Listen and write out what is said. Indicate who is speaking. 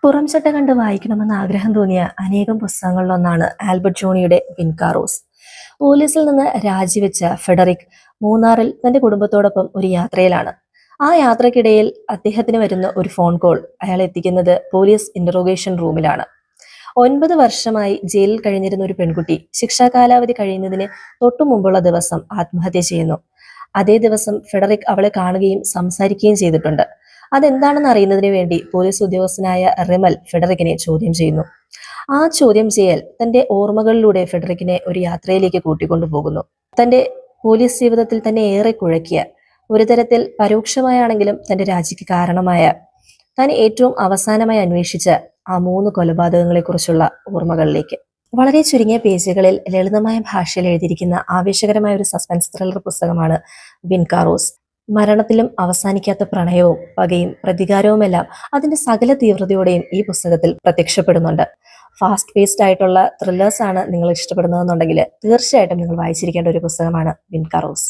Speaker 1: പുറംചട്ട കണ്ട് വായിക്കണമെന്ന് ആഗ്രഹം തോന്നിയ അനേകം പുസ്തകങ്ങളിലൊന്നാണ് ആൽബർട്ട് ജോണിയുടെ വിൻകാറോസ്. പോലീസിൽ നിന്ന് രാജിവെച്ച ഫെഡറിക് മൂന്നാറിൽ തന്റെ കുടുംബത്തോടൊപ്പം ഒരു യാത്രയിലാണ്. ആ യാത്രക്കിടയിൽ അദ്ദേഹത്തിന് വരുന്ന ഒരു ഫോൺ കോൾ അയാൾ എത്തിക്കുന്നത് പോലീസ് ഇന്ററോഗേഷൻ റൂമിലാണ്. 9 വർഷമായി ജയിലിൽ കഴിഞ്ഞിരുന്ന ഒരു പെൺകുട്ടി ശിക്ഷാ കാലാവധി കഴിയുന്നതിന് തൊട്ടു മുമ്പുള്ള ദിവസം ആത്മഹത്യ ചെയ്യുന്നു. അതേ ദിവസം ഫെഡറിക് അവളെ കാണുകയും സംസാരിക്കുകയും ചെയ്തിട്ടുണ്ട്. അതെന്താണെന്ന് അറിയുന്നതിന് വേണ്ടി പോലീസ് ഉദ്യോഗസ്ഥനായ റിമൽ ഫെഡറിക്കിനെ ചോദ്യം ചെയ്യുന്നു. ആ ചോദ്യം ചെയ്യൽ തന്റെ ഓർമ്മകളിലൂടെ ഫെഡറിക്കിനെ ഒരു യാത്രയിലേക്ക് കൂട്ടിക്കൊണ്ടുപോകുന്നു. തന്റെ പോലീസ് ജീവിതത്തിൽ തന്നെ ഏറെ കുഴക്കിയ, ഒരു തരത്തിൽ പരോക്ഷമായാണെങ്കിലും തന്റെ രാജിക്ക് കാരണമായ, താൻ ഏറ്റവും അവസാനമായി അന്വേഷിച്ച ആ 3 കൊലപാതകങ്ങളെക്കുറിച്ചുള്ള ഓർമ്മകളിലേക്ക്. വളരെ ചുരുങ്ങിയ പേജുകളിൽ ലളിതമായ ഭാഷയിൽ എഴുതിയിരിക്കുന്ന ആവേശകരമായ ഒരു സസ്പെൻസ് ത്രില്ലർ പുസ്തകമാണ് വിൻകാറോസ്. മരണത്തിലും അവസാനിക്കാത്ത പ്രണയവും പകയും പ്രതികാരവുമെല്ലാം അതിന്റെ സകല തീവ്രതയോടെയും ഈ പുസ്തകത്തിൽ പ്രത്യക്ഷപ്പെടുന്നുണ്ട്. ഫാസ്റ്റ് പേസ്ഡ് ആയിട്ടുള്ള ത്രില്ലേഴ്സ് ആണ് നിങ്ങൾ ഇഷ്ടപ്പെടുന്നതെന്നുണ്ടെങ്കിൽ തീർച്ചയായിട്ടും നിങ്ങൾ വായിച്ചിരിക്കേണ്ട ഒരു പുസ്തകമാണ് വിൻകാറോസ്.